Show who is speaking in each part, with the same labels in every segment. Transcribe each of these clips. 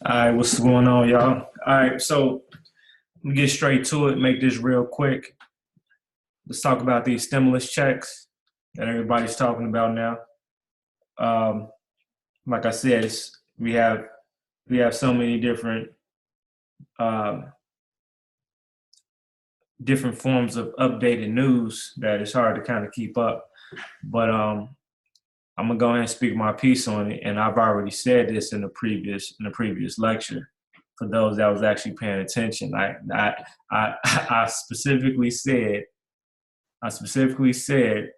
Speaker 1: All right, what's going on, y'all? All right, so we get straight to it. Make this real quick. Let's talk about these stimulus checks that everybody's talking about now. Um, like I said, we have so many uh, different forms of updated news that it's hard to kind of keep up. But I'm gonna go ahead and speak my piece on it, and I've already said this in the previous lecture. For those that was actually paying attention, I I specifically said I specifically said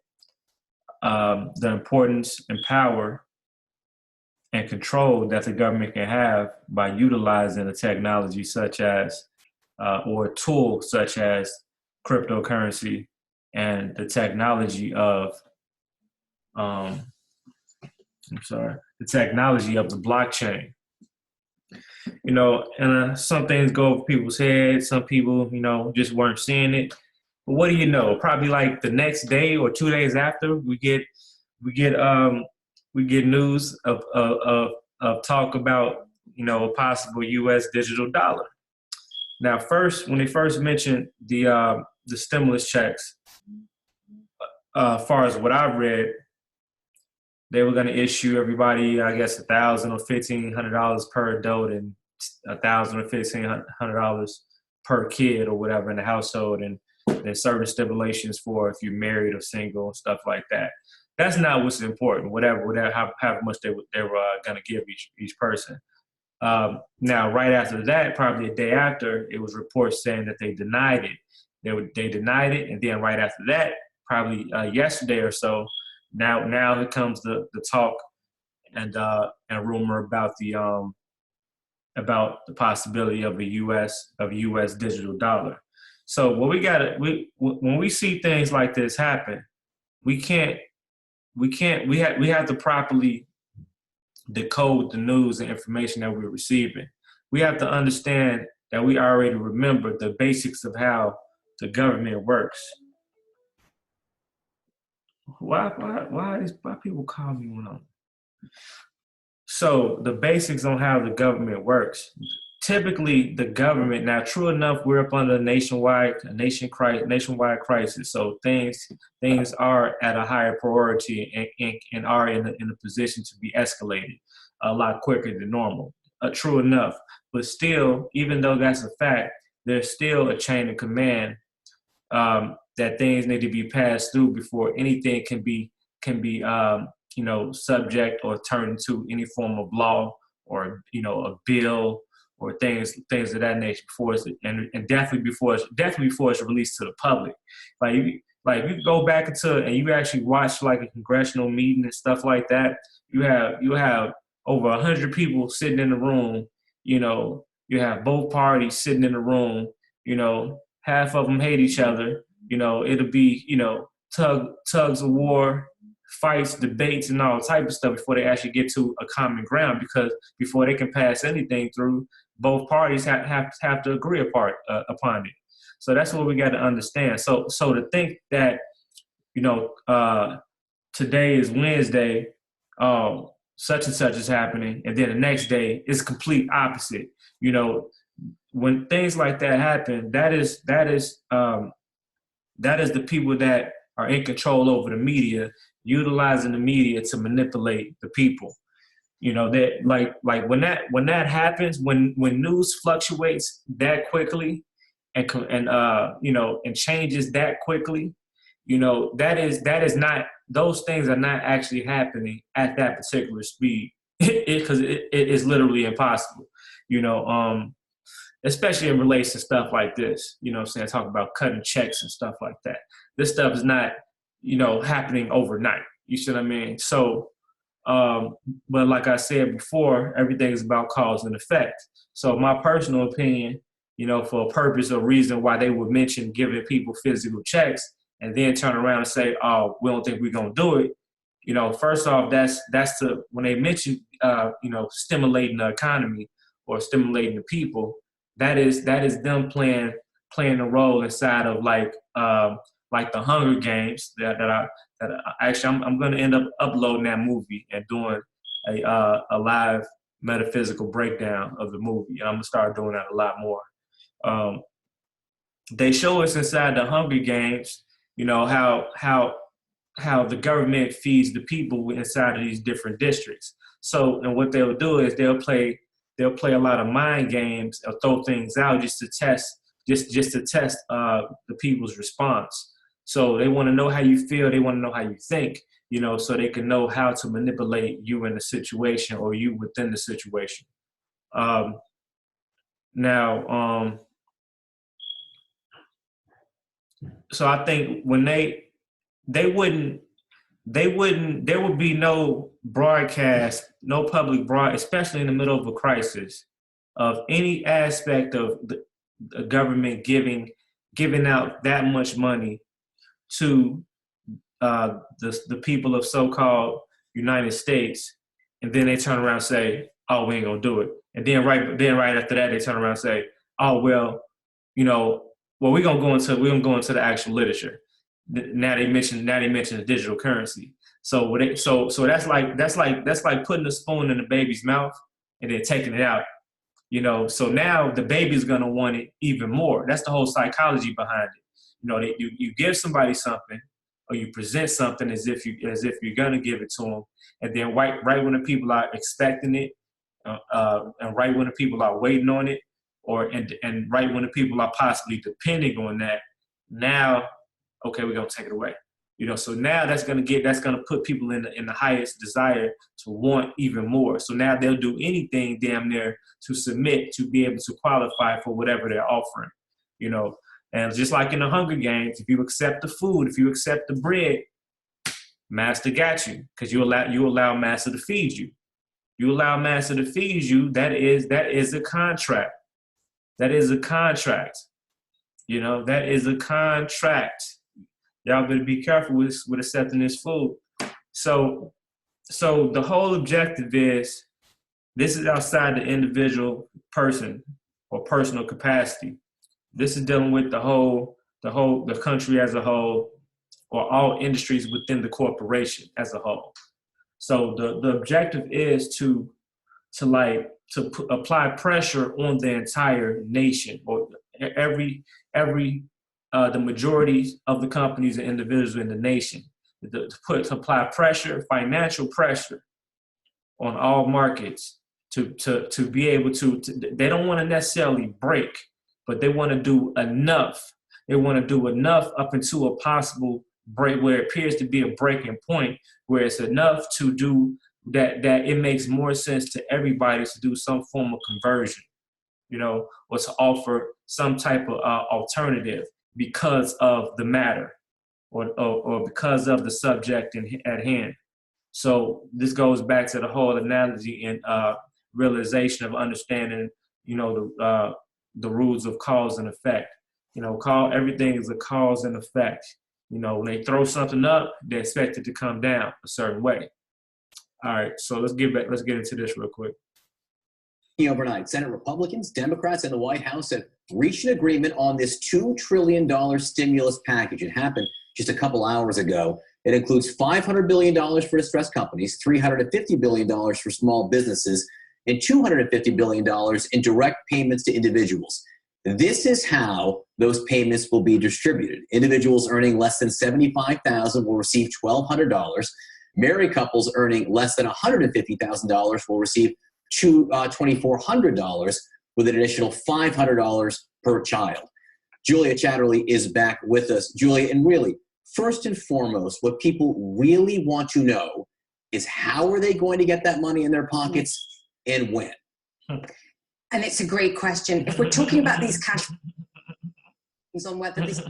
Speaker 1: the importance and power and control that the government can have by utilizing a technology such as, or a tool such as cryptocurrency and the technology of, um, I'm sorry, the technology of the blockchain. And some things go over people's heads. Some people, just weren't seeing it. But what do you know? Probably like the next day or 2 days after, we get we get news of talk about a possible U.S. digital dollar. Now, first, when they first mentioned the stimulus checks, as far as what I've read, they were going to issue everybody, I guess, $1,000 or $1,500 per adult and $1,000 or $1,500 per kid or whatever in the household, and then certain stipulations for if you're married or single and stuff like that. That's not what's important. Whatever, how much they were going to give each person. Now, right after that, probably a day after, it was reports saying that they denied it. They denied it, and then right after that, probably yesterday or so, now here comes the talk and rumor about the possibility of a U.S. digital dollar. So what when we see things like this happen, we can't we have to properly decode the news and information that we're receiving. We have to understand that we already remember the basics of how the government works. Why people call me when I'm So the basics on how the government works. Typically, the government, now, true enough, we're up under a nationwide crisis. So things are at a higher priority and are in a position to be escalated a lot quicker than normal. True enough, but still, even though that's a fact, there's still a chain of command, that things need to be passed through before anything can be subject or turned into any form of law or a bill or things of that nature before it's and definitely before it's released to the public. Like you go back into and you actually watch like a congressional meeting and stuff like that. You have over 100 people sitting in the room. You have both parties sitting in the room. Half of them hate each other. It'll be tugs of war, fights, debates, and all type of stuff before they actually get to a common ground. Because before they can pass anything through, both parties have to agree upon it. So that's what we got to understand. So to think that you know today is Wednesday, such and such is happening, and then the next day is complete opposite. You know, when things like that happen, that is the people that are in control over the media, utilizing the media to manipulate the people. That like when that happens, when news fluctuates that quickly and changes that quickly, that is not, those things are not actually happening at that particular speed because it is literally impossible. You know, especially in relation to stuff like this. What I'm saying, talk about cutting checks and stuff like that. This stuff is not, happening overnight. You see what I mean? So, but like I said before, everything is about cause and effect. So my personal opinion, for a purpose or reason why they would mention giving people physical checks and then turn around and say, oh, we don't think we're going to do it. First off, that's when they mention, stimulating the economy or stimulating the people, that is them playing a role inside of like the Hunger Games that I actually I'm going to end up uploading that movie and doing a live metaphysical breakdown of the movie. And I'm gonna start doing that a lot more. Um, they show us inside the Hunger Games, you know, how the government feeds the people inside of these different districts. So, and what they'll do is they'll play a lot of mind games or throw things out just to test the people's response. So they want to know how you feel. They want to know how you think, you know, so they can know how to manipulate you in the situation or you within the situation. Um, now, so I think when they wouldn't there would be no broadcast, no public broad, especially in the middle of a crisis, of any aspect of the government giving out that much money to the people of so-called United States, and then they turn around and say, "Oh, we ain't gonna do it," and then right after that they turn around and say, "Oh, well, you know, well we're gonna go into the actual literature." Now they mention the digital currency. So that's like putting a spoon in the baby's mouth and then taking it out. You know, so now the baby's gonna want it even more. That's the whole psychology behind it. You know, you give somebody something or you present something as if you're gonna give it to them, and then right when the people are expecting it, and right when the people are waiting on it, and right when the people are possibly depending on that, now, okay, we're gonna take it away. You know, so now that's gonna put people in the highest desire to want even more. So now they'll do anything damn near to submit to be able to qualify for whatever they're offering. You know, and just like in the Hunger Games, if you accept the food, if you accept the bread, master got you, because you allow master to feed you. You allow master to feed you. That is a contract. That is a contract. You know, that is a contract. Y'all better be careful with accepting this food. So the whole objective is, this is outside the individual person or personal capacity. This is dealing with the country as a whole, or all industries within the corporation as a whole. So the objective is to apply pressure on the entire nation, or the majority of the companies and individuals in the nation, to apply pressure, financial pressure, on all markets to be able to. They don't want to necessarily break, but they want to do enough. They want to do enough up into a possible break where it appears to be a breaking point, where it's enough to do that it makes more sense to everybody to do some form of conversion, you know, or to offer some type of alternative because of the matter, or because of the subject at hand. So this goes back to the whole analogy and realization of understanding, you know, the rules of cause and effect. You know, everything is a cause and effect. You know, when they throw something up, they expect it to come down a certain way. All right, so let's get into this real quick.
Speaker 2: Overnight, Senate Republicans, Democrats, and the White House have reached an agreement on this $2 trillion stimulus package. It happened just a couple hours ago. It includes $500 billion for distressed companies, $350 billion for small businesses, and $250 billion in direct payments to individuals. This is how those payments will be distributed. Individuals earning less than $75,000 will receive $1,200. Married couples earning less than $150,000 will receive $2,400 with an additional $500 per child. Julia Chatterley is back with us. Julia, and really, first and foremost, what people really want to know is, how are they going to get that money in their pockets and when?
Speaker 3: And it's a great question. If we're talking about these cash on whether this...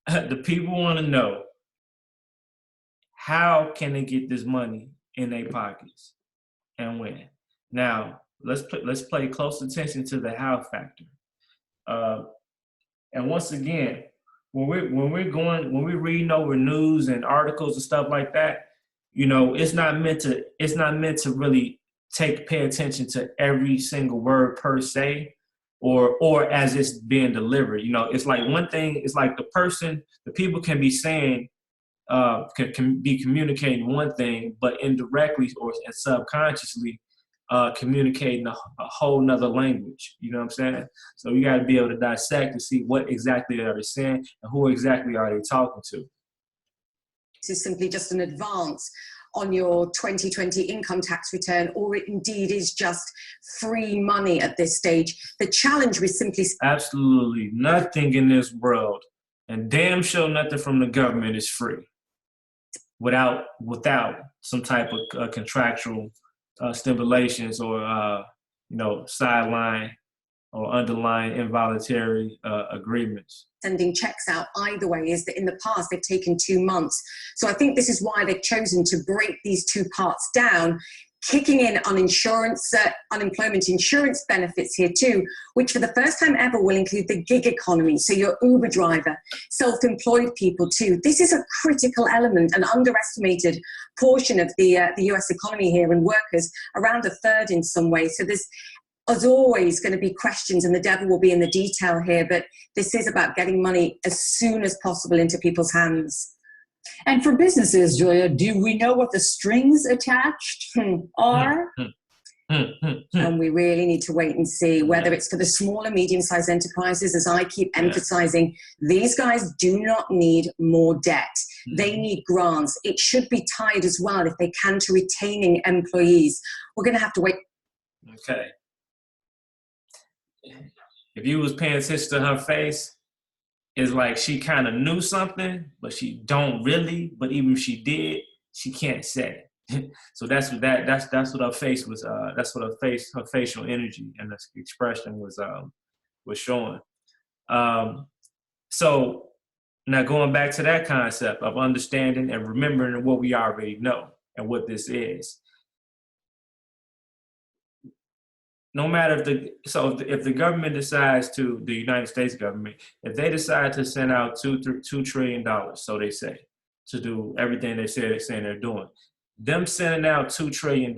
Speaker 1: The people want to know, how can they get this money in their pockets and when? Now, let's pay close attention to the how factor. And once again, when we're reading over news and articles and stuff like that, you know, it's not meant to really pay attention to every single word per se, or as it's being delivered. You know, it's like one thing. It's like the people can be saying, can be communicating one thing, but indirectly or subconsciously, communicating a whole nother language. You know what I'm saying? So you got to be able to dissect to see what exactly are they saying and who exactly are they talking to.
Speaker 3: This is simply just an advance on your 2020 income tax return, or it indeed is just free money at this stage. The challenge was simply...
Speaker 1: Absolutely nothing in this world, and damn sure nothing from the government is free without some type of contractual stipulations or, sideline or underlying involuntary agreements.
Speaker 3: Sending checks out either way is that in the past they've taken 2 months. So I think this is why they've chosen to break these two parts down, kicking in on unemployment insurance benefits here too, which for the first time ever will include the gig economy. So your Uber driver, self-employed people too. This is a critical element, an underestimated portion of the US economy here, and workers, around a third in some way. So there's always going to be questions, and the devil will be in the detail here, but this is about getting money as soon as possible into people's hands.
Speaker 4: And for businesses, Julia, do we know what the strings attached are?
Speaker 3: And we really need to wait and see whether it's for the small and medium-sized enterprises. As I keep emphasizing, these guys do not need more debt. They need grants. It should be tied as well, if they can, to retaining employees. We're going to have to wait.
Speaker 1: Okay. If you was paying attention to her face, it's like she kind of knew something, but she don't really. But even if she did, she can't say. So that's what her face was. That's what her facial energy and the expression was showing. So now going back to that concept of understanding and remembering what we already know and what this is. No matter if the government decides to, the United States government, if they decide to send out $2 trillion, so they say, to do everything they're saying they're doing, them sending out $2 trillion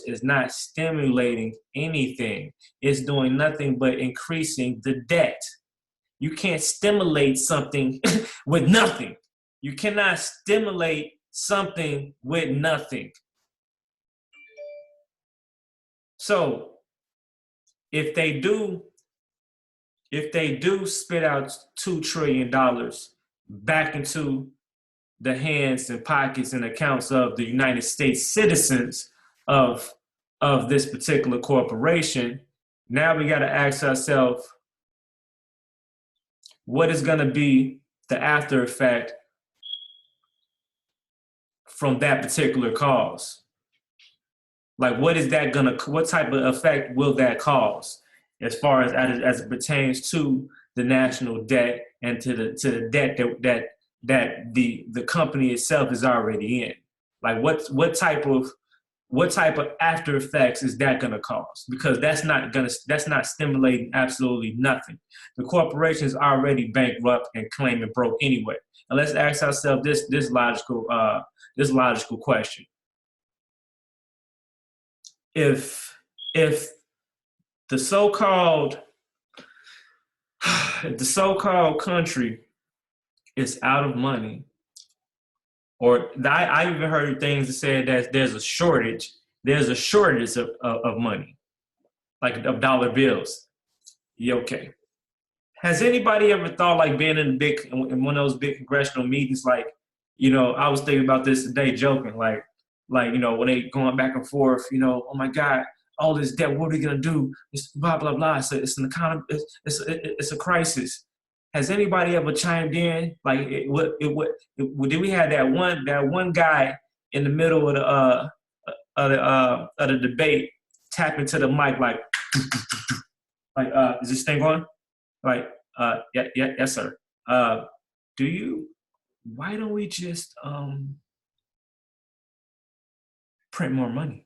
Speaker 1: is not stimulating anything. It's doing nothing but increasing the debt. You can't stimulate something with nothing. You cannot stimulate something with nothing. So if they do spit out $2 trillion back into the hands and pockets and accounts of the United States citizens of this particular corporation, now we got to ask ourselves, what is going to be the after effect from that particular cause? Like, what type of effect will that cause as far as it pertains to the national debt and to the debt that the company itself is already in? Like, what type of after effects is that going to cause? Because that's not stimulating absolutely nothing. The corporation is already bankrupt and claiming broke anyway. And let's ask ourselves this logical question. If the so-called country is out of money, or I even heard things that said that there's a shortage of money, like of dollar bills. Yeah, okay. Has anybody ever thought, like, being in one of those big congressional meetings, like, I was thinking about this today, joking, like, when they going back and forth, oh my God, all this debt, what are we gonna do? It's blah blah blah. It's an economy. It's a crisis. Has anybody ever chimed in? Like, did we have that one guy in the middle of the debate tapping to the mic like is this thing on? Like, yes sir. Why don't we just print more money?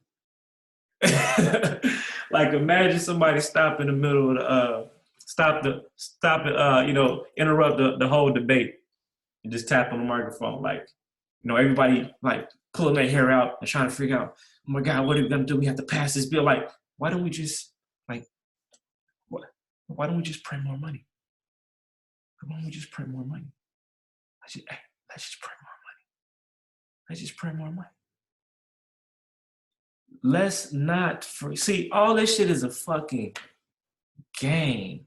Speaker 1: Like, imagine somebody stop in the middle of interrupt the whole debate and just tap on the microphone. Like, everybody like pulling their hair out and trying to figure out, oh my God, what are we gonna do? We have to pass this bill. Like, why don't we just print more money? Why don't we just print more money? Let's just print more money. Let's just print more money. let's not see, all this shit is a fucking game.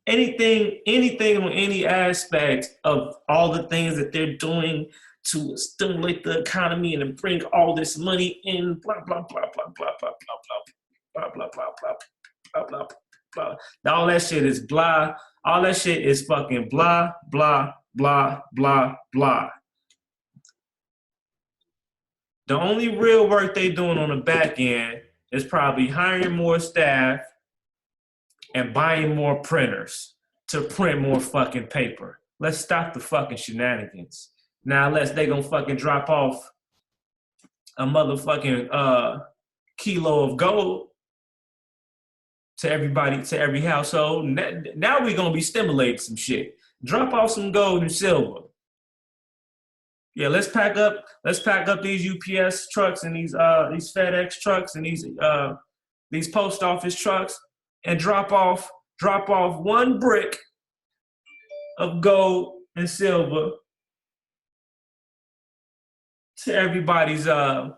Speaker 1: Anything on any aspect of all the things that they're doing to stimulate the economy and to bring all this money in, blah blah blah blah blah blah blah blah blah blah blah blah blah blah. All that shit is blah. All that shit is fucking blah blah blah blah blah. The only real work they doing on the back end is probably hiring more staff and buying more printers to print more fucking paper. Let's stop the fucking shenanigans. Now, unless they gonna fucking drop off a motherfucking kilo of gold to everybody, to every household. Now we gonna be stimulating some shit. Drop off some gold and silver. Yeah, let's pack up these UPS trucks and these FedEx trucks and these post office trucks and drop off one brick of gold and silver to everybody's to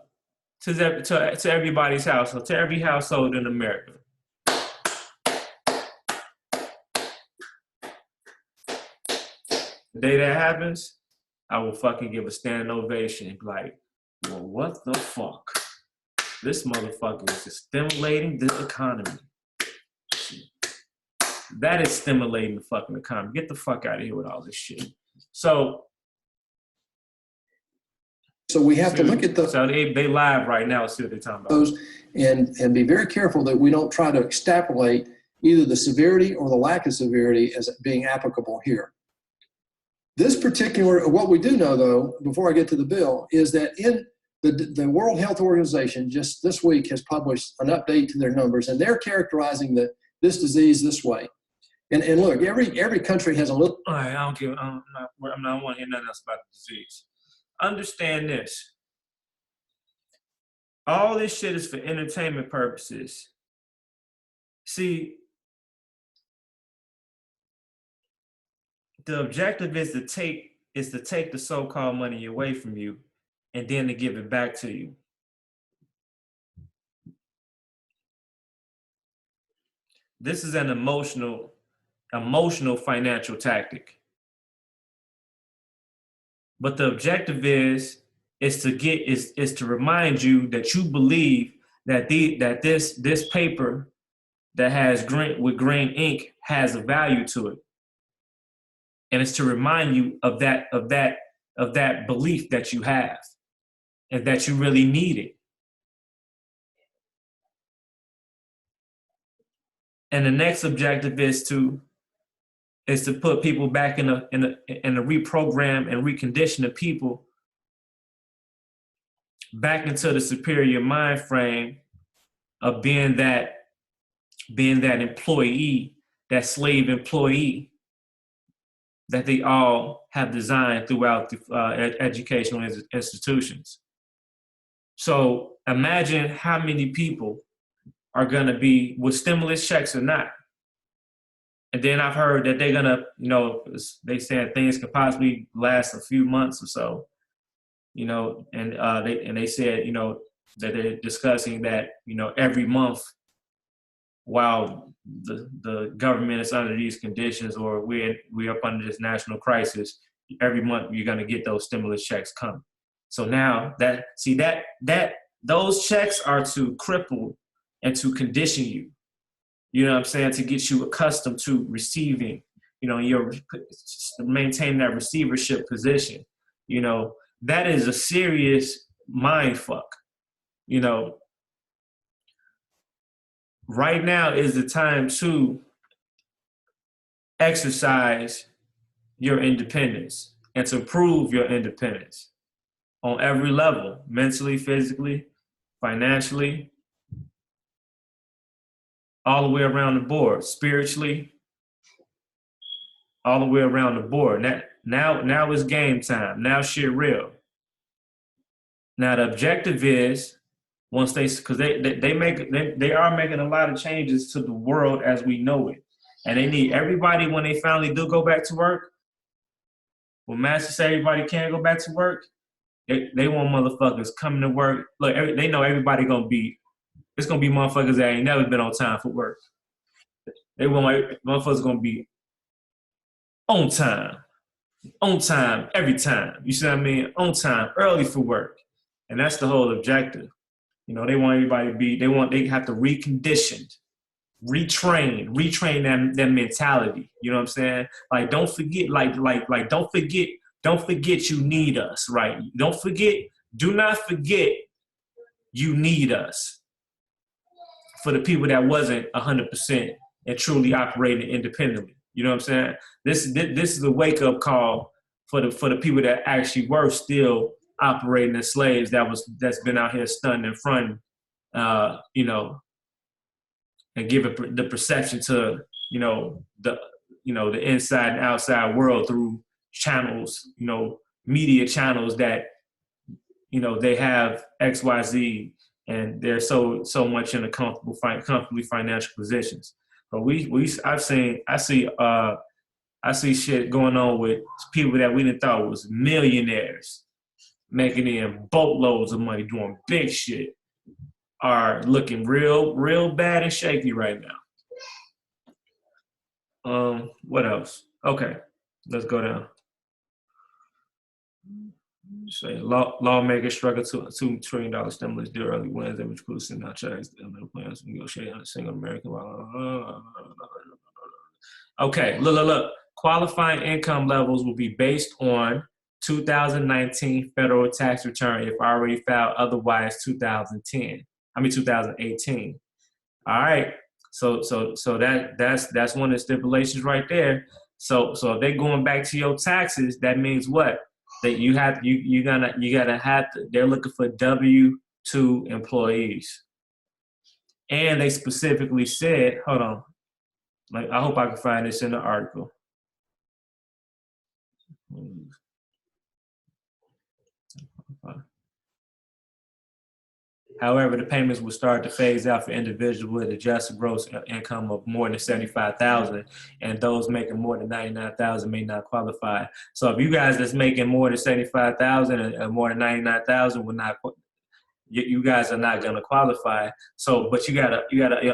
Speaker 1: everybody's household, to every household in America. The day that happens, I will fucking give a standing ovation and be like, well, what the fuck? This motherfucker is just stimulating the economy. That is stimulating the fucking economy. Get the fuck out of here with all this shit. So
Speaker 5: we have to look at those.
Speaker 1: So they live right now. See what they're talking about.
Speaker 5: Those and be very careful that we don't try to extrapolate either the severity or the lack of severity as being applicable here. This particular, what we do know though, before I get to the bill, is that in the World Health Organization just this week has published an update to their numbers, and they're characterizing this disease this way. And look, every country has a little.
Speaker 1: All right, I don't want to hear nothing else about the disease. Understand this. All this shit is for entertainment purposes. See, the objective is to take the so-called money away from you and then to give it back to you. This is an emotional financial tactic. But the objective is to remind you that you believe that this paper that has green ink has a value to it. And it's to remind you of that belief that you have and that you really need it. And the next objective is to put people back in a reprogram and recondition the people back into the superior mind frame of being that employee, that slave employee that they all have designed throughout the educational institutions. So imagine how many people are going to be with stimulus checks or not. And then I've heard that they're going to, they said things could possibly last a few months or so, and they said, that they're discussing that, every month while the government is under these conditions or we're up under this national crisis, every month you're going to get those stimulus checks coming. So now those checks are to cripple and to condition you. You know what I'm saying? To get you accustomed to receiving, maintain that receivership position. That is a serious mind fuck. Right now is the time to exercise your independence and to prove your independence on every level, mentally, physically, financially, all the way around the board, spiritually, all the way around the board. Now it's game time. Now shit real. Now the objective is because they are making a lot of changes to the world as we know it, and they need everybody when they finally do go back to work. When Master say everybody can't go back to work, They want motherfuckers coming to work. Look, they know everybody it's gonna be motherfuckers that ain't never been on time for work. They want motherfuckers gonna be on time every time. You see what I mean? On time, early for work, and that's the whole objective. You know, they want everybody to be. They have to recondition, retrain that mentality. You know what I'm saying? Like, don't forget, don't forget you need us, right? Do not forget you need us. For the people that wasn't 100% and truly operating independently. You know what I'm saying? This is a wake-up call for the people that actually were still operating as slaves that's been out here stunting and fronting, you know, and giving the perception to, the inside and outside world through channels, media channels that, they have XYZ and they're so much in a comfortably financial positions. But I see shit going on with people that we didn't thought was millionaires, making in boatloads of money, doing big shit, are looking real bad and shaky right now. What else? Okay, let's go down. Say lawmakers struggle to $2 trillion stimulus deal early Wednesday, which includes sending out checks to plans to negotiate on a single American. Okay, look. Qualifying income levels will be based on 2019 federal tax return if already filed, otherwise 2018. All right. So that's one of the stipulations right there. So if they're going back to your taxes, that means what? That you gotta have to. They're looking for W-2 employees, and they specifically said, hold on. Like, I hope I can find this in the article. However, the payments will start to phase out for individuals with adjusted gross income of more than $75,000, and those making more than $99,000 may not qualify. So if you guys that's making more than $75,000 and more than $99,000 will not, you guys are not going to qualify. So, but you gotta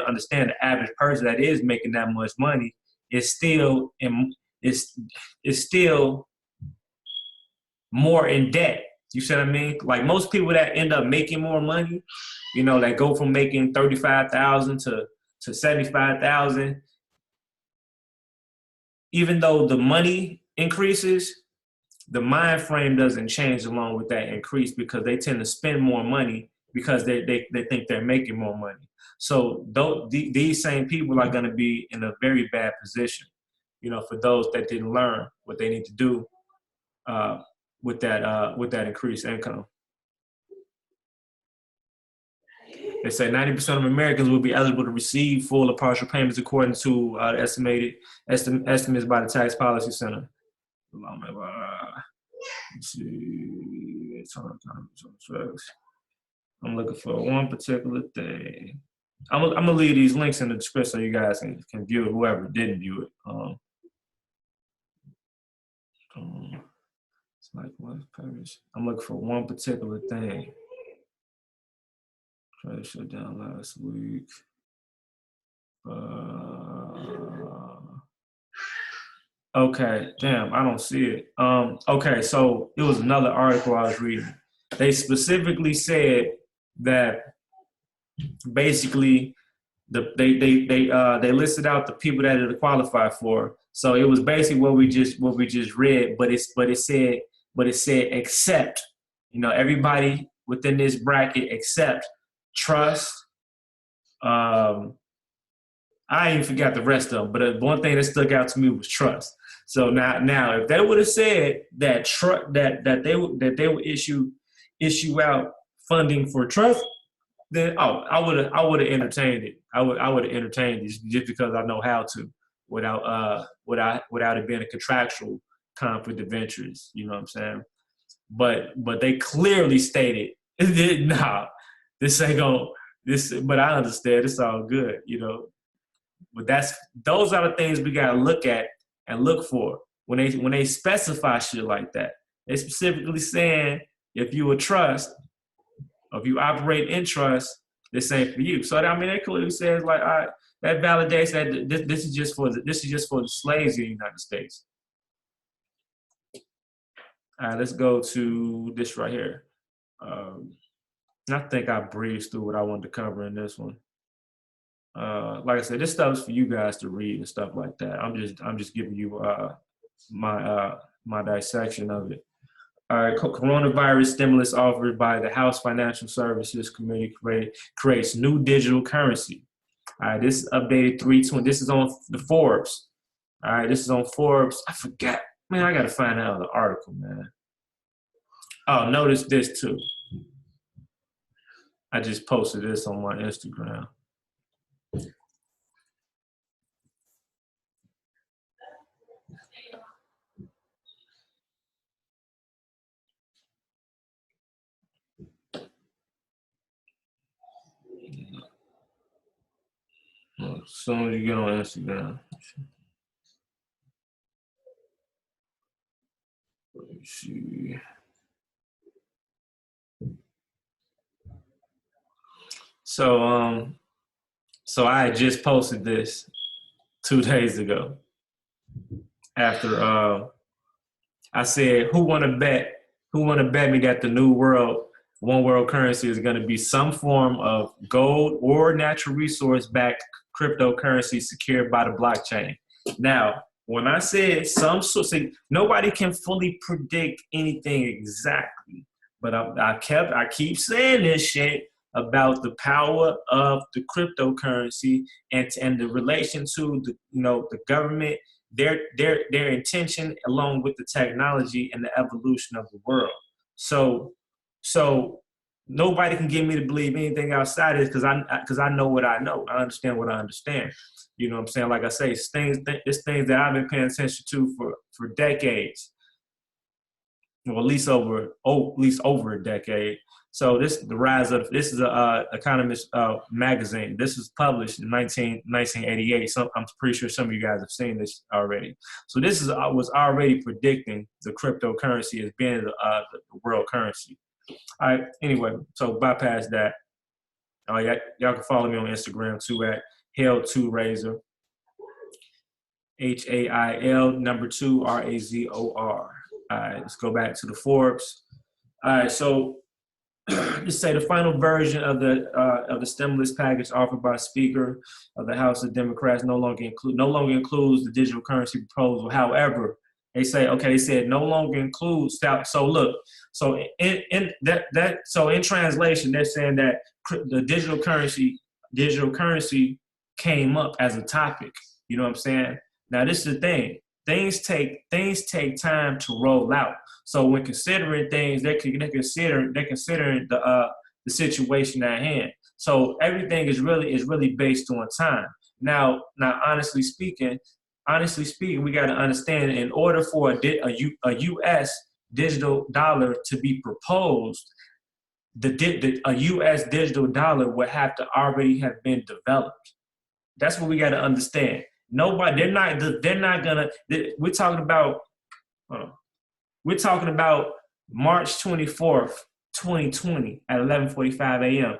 Speaker 1: understand the average person that is making that much money is still more in debt. You see what I mean? Like, most people that end up making more money, that go from making $35,000 to $75,000, even though the money increases, the mind frame doesn't change along with that increase, because they tend to spend more money because they think they're making more money. So these same people are going to be in a very bad position, for those that didn't learn what they need to do with that increased income. They say 90% of Americans will be eligible to receive full or partial payments according to estimates by the Tax Policy Center. I'm looking for one particular thing. I'm gonna leave these links in the description so you guys can view it, whoever didn't view it. It's like, what purpose? I'm looking for one particular thing. Tried to shut down last week. Okay, damn, I don't see it. Okay, so it was another article I was reading. They specifically said that basically they listed out the people that it qualified for. So it was basically what we just read, but it said except, everybody within this bracket except trust. I even forgot the rest of them, but one thing that stuck out to me was trust. So now if they would have said that that they would issue out funding for trust, then I would have entertained it. I would have entertained it just because I know how to, without it being a contractual conflict of interest. You know what I'm saying? But they clearly stated, nah, this ain't gonna this. But I understand, it's all good, But those are the things we gotta look at and look for when they specify shit like that. They specifically saying if you a trust, or if you operate in trust, this ain't for you. So I mean, it clearly says like, all right, that validates that this is just for the slaves in the United States. All right, let's go to this right here. I think I breezed through what I wanted to cover in this one. Like I said, this stuff is for you guys to read and stuff like that. I'm just giving you my dissection of it. All right, coronavirus stimulus offered by the House Financial Services Committee creates new digital currency. All right, this is updated 320. This is on the Forbes. All right, this is on Forbes. I forgot. Man, I got to find out the article, man. Oh, notice this too. I just posted this on my Instagram. As soon as you get on Instagram. Let me see. So I had just posted this 2 days ago. After I said, who wanna bet me that the new one world currency is gonna be some form of gold or natural resource backed cryptocurrency secured by the blockchain. Now, when I said nobody can fully predict anything exactly, but I keep saying this shit about the power of the cryptocurrency and the relation to the government, their intention along with the technology and the evolution of the world. So nobody can get me to believe anything outside of this because I know what I know. I understand what I understand. You know what I'm saying? Like I say, it's things that I've been paying attention to for decades. Well, at least over a decade. So this is a Economist magazine. This was published in 1988. So I'm pretty sure some of you guys have seen this already. So this was already predicting the cryptocurrency as being the world currency. All right. Anyway, so bypass that. Y'all can follow me on Instagram too at Hail2Razor. HAIL 2 RAZOR. All right, let's go back to the Forbes. All right, so just say the final version of the stimulus package offered by Speaker of the House of Democrats no longer includes the digital currency proposal. However, they said no longer includes. So look, so in translation, they're saying that the digital currency came up as a topic. You know what I'm saying? Now this is the thing. Things take time to roll out. So when considering things, they're considering the situation at hand. So everything is really based on time. Now honestly speaking, we got to understand, in order for a U.S. digital dollar to be proposed, a U.S. digital dollar would have to already have been developed. That's what we got to understand. They're not gonna. We're talking about March 24th, 2020 at 11:45 a.m.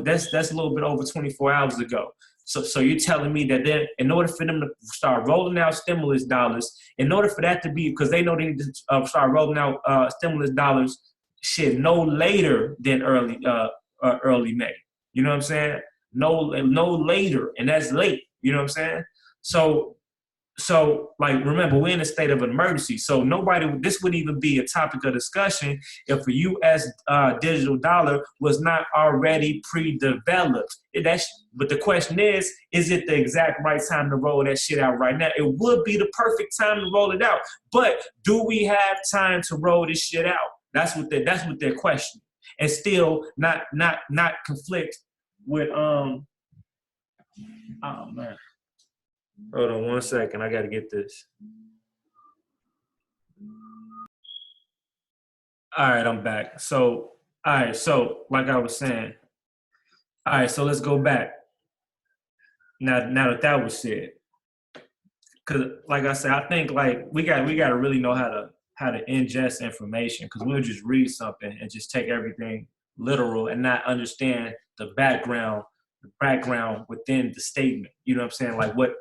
Speaker 1: That's a little bit over 24 hours ago. So you're telling me that then, in order for them to start rolling out stimulus dollars, in order for that to be, because they know they need to start rolling out stimulus dollars, no later than early May. You know what I'm saying? No later, and that's late. You know what I'm saying? So like, remember, we're in a state of emergency. So this wouldn't even be a topic of discussion if a U.S. Digital dollar was not already pre-developed. But the question is it the exact right time to roll that shit out right now? It would be the perfect time to roll it out. But do we have time to roll this shit out? That's what they're questioning. And still not conflict with oh man. Hold on 1 second. I got to get this. All right, I'm back. So like I was saying, all right, so let's go back. Now that was said, because like I said, I think like we got to really know how to ingest information, because we'll just read something and just take everything literal and not understand the background within the statement. You know what I'm saying? Like what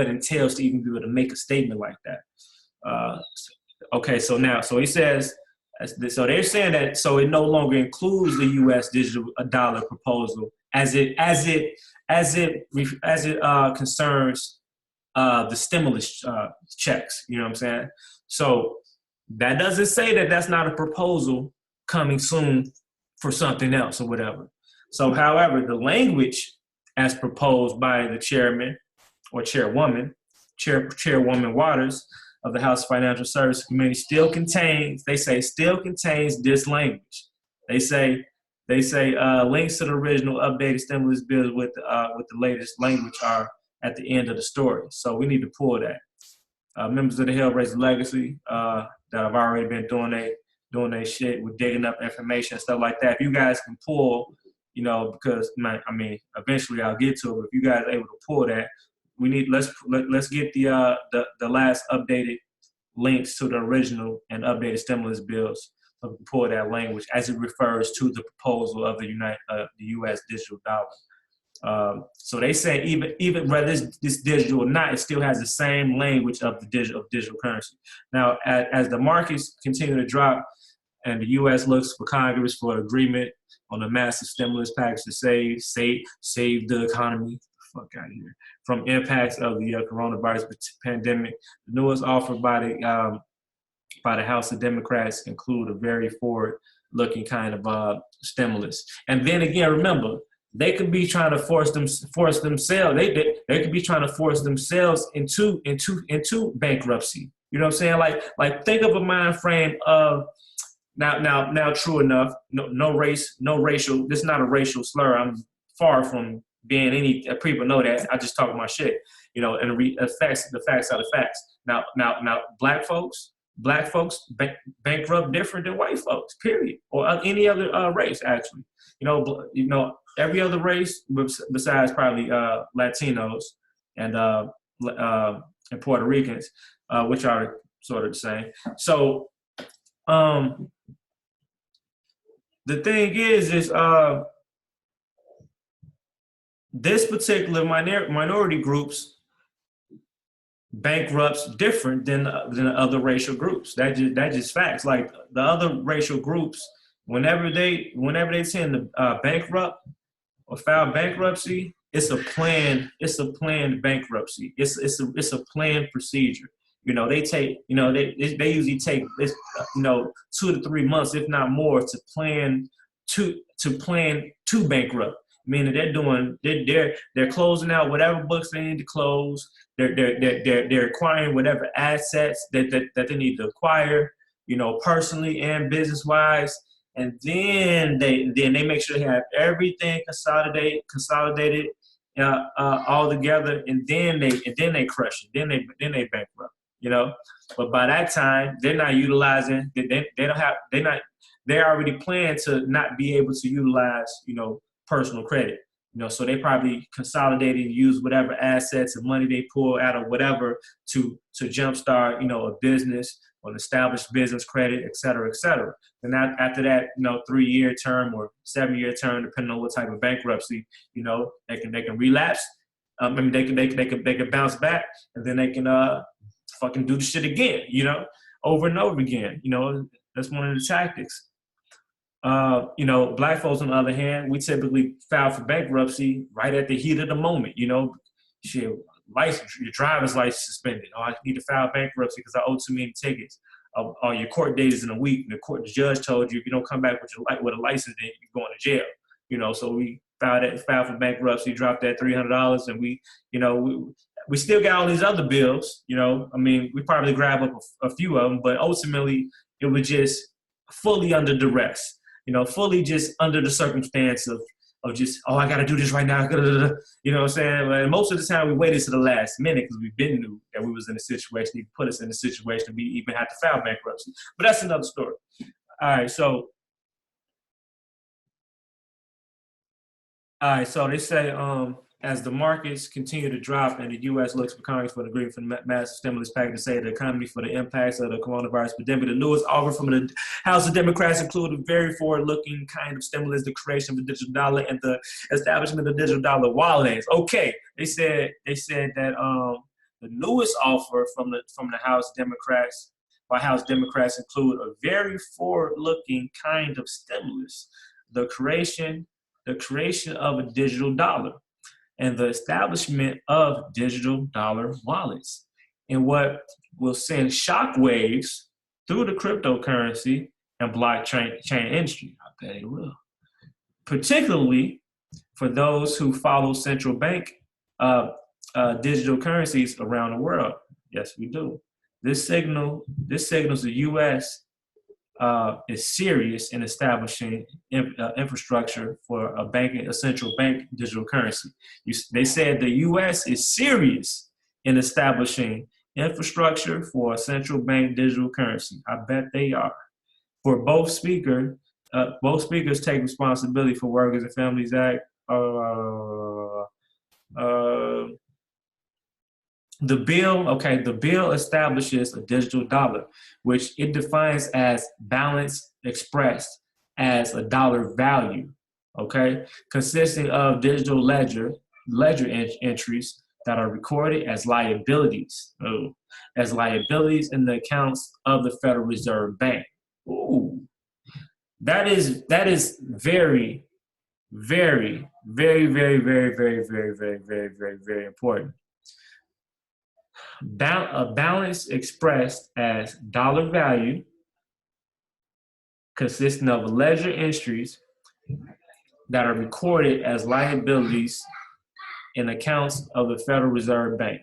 Speaker 1: entails to even be able to make a statement like that. Okay, so he says, so they're saying that so it no longer includes the U.S. digital dollar proposal as it concerns the stimulus checks. You know what I'm saying? So that doesn't say that that's not a proposal coming soon for something else or whatever. So, however, the language as proposed by the chairman or chairwoman Waters of the House Financial Services Committee still contains this language. They say links to the original updated stimulus bills with the latest language are at the end of the story. So we need to pull that. Members of the Hellraiser Legacy that have already been doing their shit with digging up information and stuff like that. If you guys can pull, because eventually I'll get to it. But if you guys are able to pull that, we need let's get the last updated links to the original and updated stimulus bills, so we can pull that language as it refers to the proposal of the U.S. digital dollar. So they say even whether this digital or not, it still has the same language of the digital currency. Now, as the markets continue to drop, and the U.S. looks for Congress for agreement on a massive stimulus package to save the economy, fuck out of here, from impacts of the coronavirus pandemic. The newest offer by the House of Democrats include a very forward-looking kind of stimulus. And then again, remember, they could be trying to force themselves. They could be trying to force themselves into bankruptcy. You know what I'm saying? Like think of a mind frame of now. True enough, no racial. This is not a racial slur. I'm far from being any. People know that. I just talk my shit. And the facts are the facts. Now, black folks bankrupt different than white folks. Period. Or any other race actually. Every other race besides probably Latinos and Puerto Ricans, which are sort of the same. So the thing is this particular minority groups bankrupts different than other racial groups. That just facts. Like the other racial groups, whenever they tend to bankrupt or file bankruptcy, it's a planned bankruptcy. It's a planned procedure. They take, they usually take 2 to 3 months, if not more, to plan to bankrupt. Meaning they're closing out whatever books they need to close. They're acquiring whatever assets that they need to acquire, personally and business wise. And then they make sure they have everything consolidated all together, and then they crush it. Then they bankrupt. But by that time they're not utilizing. They already plan to not be able to utilize personal credit. So they probably consolidated and use whatever assets and money they pull out of whatever to jumpstart a business or an established business credit, et cetera, et cetera. And after that, 3-year term or 7-year term, depending on what type of bankruptcy, they can relapse. They can bounce back, and then they can fucking do the shit again, over and over again. That's one of the tactics. Black folks, on the other hand, we typically file for bankruptcy right at the heat of the moment. Shit, your driver's license suspended. Oh, I need to file bankruptcy because I owe too many tickets. Or your court date is in a week. The judge told you if you don't come back with a license, then you're going to jail. So we filed for bankruptcy, dropped that $300, and we still got all these other bills. We probably grab up a few of them, but ultimately it was just fully under duress. Fully just under the circumstance of just, I got to do this right now. You know what I'm saying? And most of the time we waited to the last minute because we've been knew that we was in a situation. He put us in a situation we even had to file bankruptcy. But that's another story. All right, so they say, as the markets continue to drop and the U.S. looks for Congress for an agreement for the massive stimulus package to save the economy for the impacts of the coronavirus pandemic, the newest offer from the House of Democrats include a very forward-looking kind of stimulus, the creation of a digital dollar and the establishment of digital dollar wallets. Okay, they said that the newest offer from the House Democrats by House Democrats include a very forward-looking kind of stimulus, the creation of a digital dollar and the establishment of digital dollar wallets, and what will send shockwaves through the cryptocurrency and blockchain industry. I bet it will. Particularly for those who follow central bank digital currencies around the world. Yes, we do. This signals the U.S. Is serious in establishing infrastructure for a central bank digital currency. They said the U.S. is serious in establishing infrastructure for a central bank digital currency. I bet they are. For both speakers take responsibility for Workers and Families Act. The bill establishes a digital dollar, which it defines as balance expressed as a dollar value, okay, consisting of digital ledger entries that are recorded as liabilities, in the accounts of the Federal Reserve Bank. Ooh, that is very, very, very, very, very, very, very, very, very, very, very important. A balance expressed as dollar value consisting of ledger entries that are recorded as liabilities in accounts of the Federal Reserve Bank.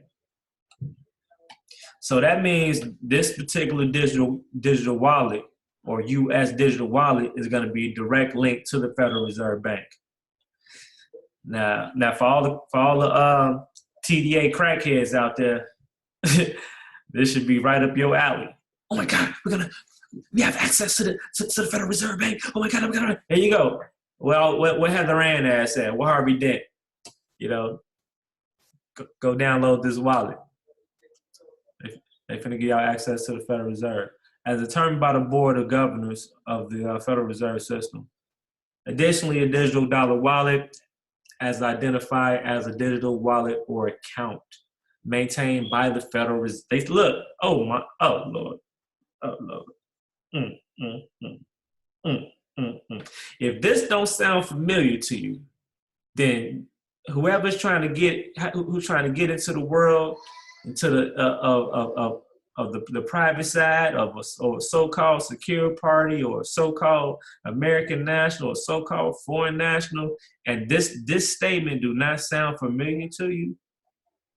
Speaker 1: So that means this particular digital wallet or U.S. digital wallet is going to be a direct link to the Federal Reserve Bank. Now for all the TDA crackheads out there, this should be right up your alley. Oh my God, we have access to the Federal Reserve Bank. Oh my God, there you go. Well, what Heather Ann ass said, what Harvey Dent, go download this wallet. They finna give y'all access to the Federal Reserve as determined by the Board of Governors of the Federal Reserve System. Additionally, a digital dollar wallet as identified as a digital wallet or account maintained by the Federal Reserve. Oh Lord. If this don't sound familiar to you, then whoever's trying to get into the world, into the of the private side of a so-called secure party or so-called American national or so-called foreign national, and this statement do not sound familiar to you,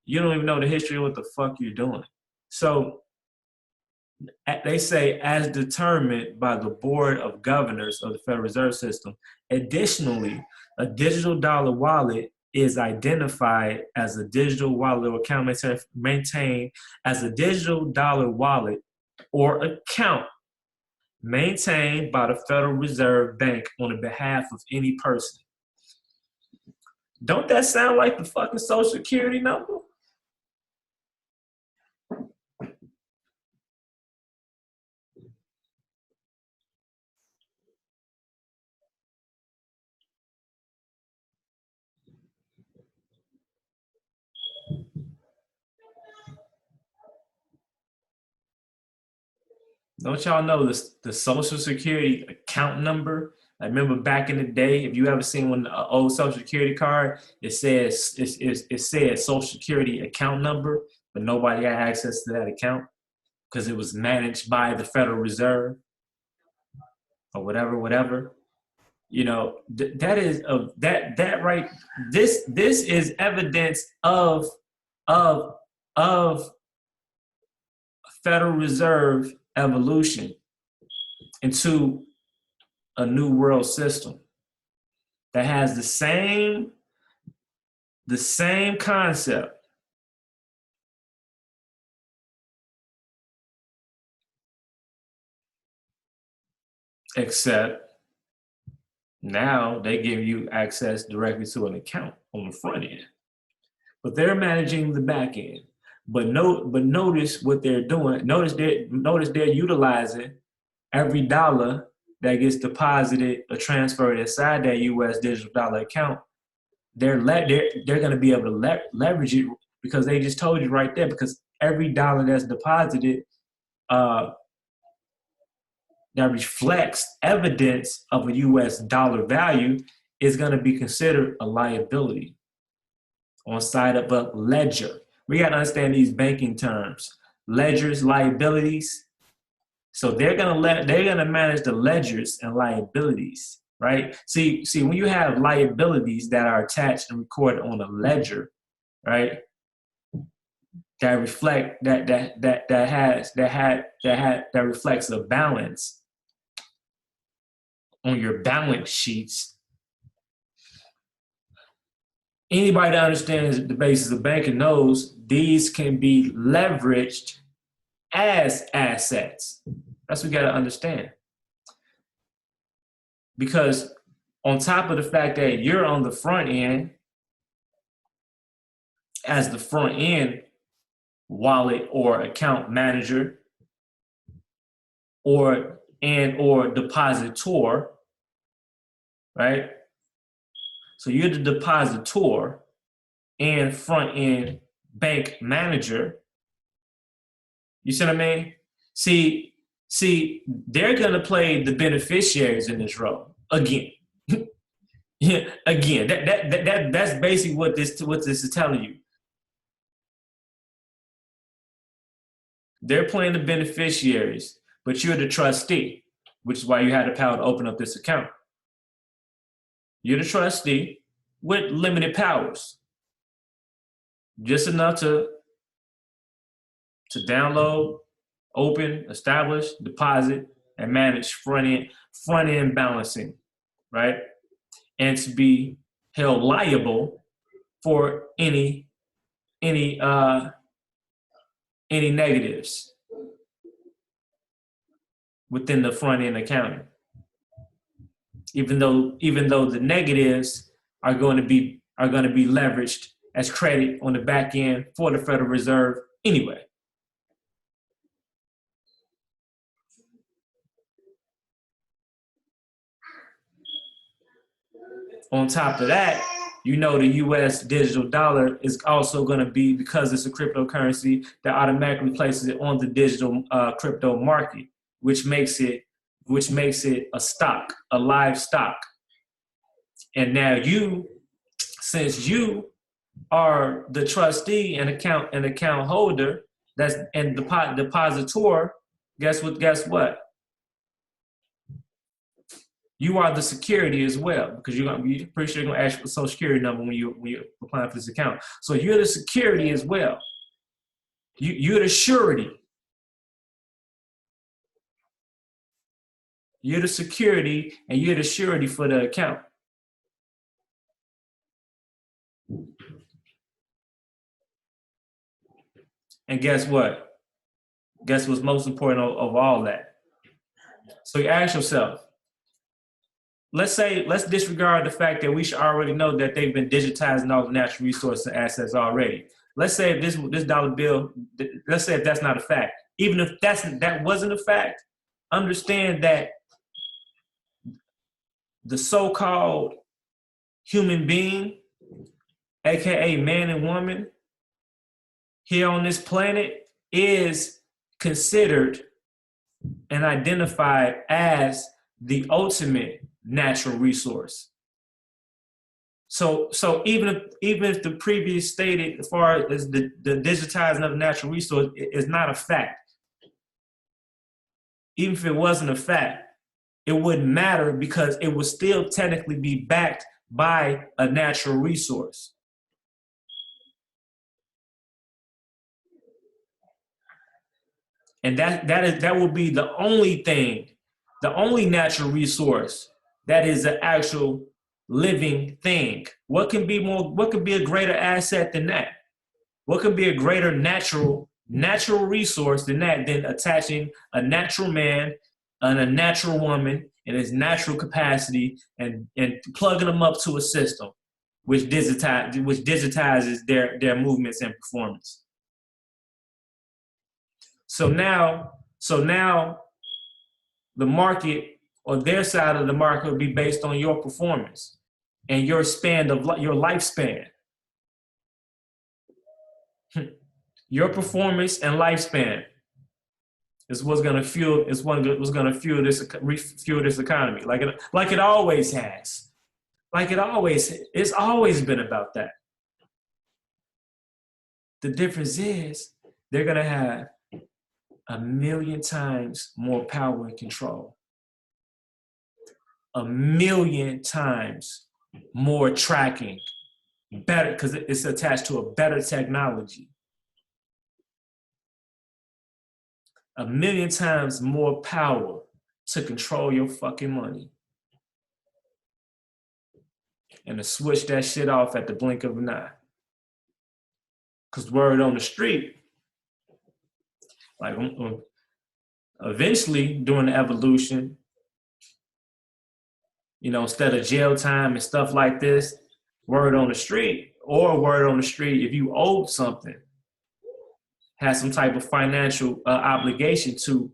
Speaker 1: you don't even know the history of what the fuck you're doing. So they say as determined by the Board of Governors of the Federal Reserve System. Additionally, a digital dollar wallet is identified as a digital wallet or account maintained as a digital dollar wallet or account maintained by the Federal Reserve Bank on behalf of any person. Don't that sound like the fucking Social Security number? Don't y'all know the Social Security account number? I remember back in the day, if you ever seen one old Social Security card, it said Social Security account number, but nobody had access to that account because it was managed by the Federal Reserve or whatever. That is that right. This is evidence of Federal Reserve evolution into a new world system that has the same concept, except now they give you access directly to an account on the front end. but they're managing the back end. But notice what they're doing. Notice they're utilizing every dollar that gets deposited or transferred inside that U.S. digital dollar account. They're going to be able to leverage it because they just told you right there. Because every dollar that's deposited that reflects evidence of a U.S. dollar value is going to be considered a liability on side of a ledger. We got to understand these banking terms: ledgers, liabilities. So they're gonna manage the ledgers and liabilities, right? See, when you have liabilities that are attached and recorded on a ledger, right? That reflect that reflects a balance on your balance sheets. Anybody that understands the basis of banking knows these can be leveraged as assets. That's what we got to understand. Because on top of the fact that you're on the front end, as the front end wallet or account manager or depositor, right? So you're the depositor and front end bank manager. You see what I mean? See, they're gonna play the beneficiaries in this role again. Yeah, again, that's basically what this is telling you. They're playing the beneficiaries, but you're the trustee, which is why you had the power to open up this account. You're the trustee with limited powers, just enough to download, open, establish, deposit, and manage front end balancing, right? And to be held liable for any negatives within the front end accounting. Even though the negatives are going to be leveraged as credit on the back end for the Federal Reserve anyway. On top of that, you know the U.S. digital dollar is also going to be, because it's a cryptocurrency, that automatically places it on the digital crypto market, which makes it a stock, a live stock. And now since you are the trustee and account holder, and depositor, guess what? You are the security as well, because you're pretty sure you're gonna ask for a social security number when you're applying for this account. So you're the security as well. You're the surety. You're the security and you're the surety for the account. And guess what? Guess what's most important of all that? So you ask yourself, let's disregard the fact that we should already know that they've been digitizing all the natural resources and assets already. Let's say if this dollar bill, let's say if that's not a fact. Even if that wasn't a fact, understand that the so-called human being, aka man and woman, here on this planet is considered and identified as the ultimate natural resource. So even if the previous stated as far as the digitizing of the natural resource is not a fact, even if it wasn't a fact, it wouldn't matter because it would still technically be backed by a natural resource. And that will be the only thing, the only natural resource that is an actual living thing. What can be a greater asset than that? What could be a greater natural resource than that, than attaching a natural man and a natural woman in his natural capacity and plugging them up to a system? which digitizes their movements and performance. So now the market or their side of the market will be based on your performance and your your lifespan. Your performance and lifespan is what's going to fuel. Is what's going to fuel this economy, like it always has. It's always been about that. The difference is they're going to have 1,000,000 times more power and control. 1,000,000 times more tracking, better, because it's attached to a better technology. 1,000,000 times more power to control your fucking money. And to switch that shit off at the blink of an eye. Because word on the street, like eventually during the evolution, instead of jail time and stuff like this, word on the street, if you owed something, had some type of financial obligation to,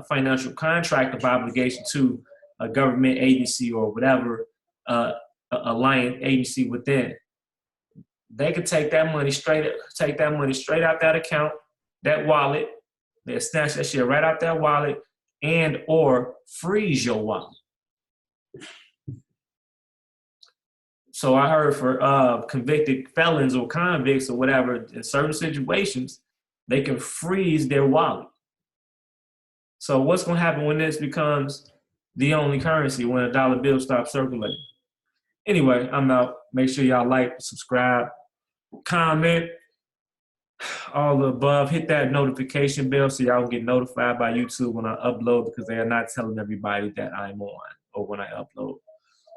Speaker 1: financial contract of obligation to a government agency or whatever alliance agency within, they could take that money straight out that account, that wallet. They'll snatch that shit right out that wallet and or freeze your wallet. So I heard for convicted felons or convicts or whatever, in certain situations, they can freeze their wallet. So what's going to happen when this becomes the only currency, when a dollar bill stops circulating? Anyway, I'm out. Make sure y'all like, subscribe, comment, all the above. Hit that notification bell so y'all get notified by YouTube when I upload, because they are not telling everybody that I'm on or when I upload.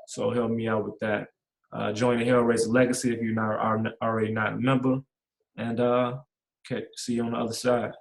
Speaker 1: So help me out with that. Join the Hellraiser Legacy if you're not already not a member. And okay, see you on the other side.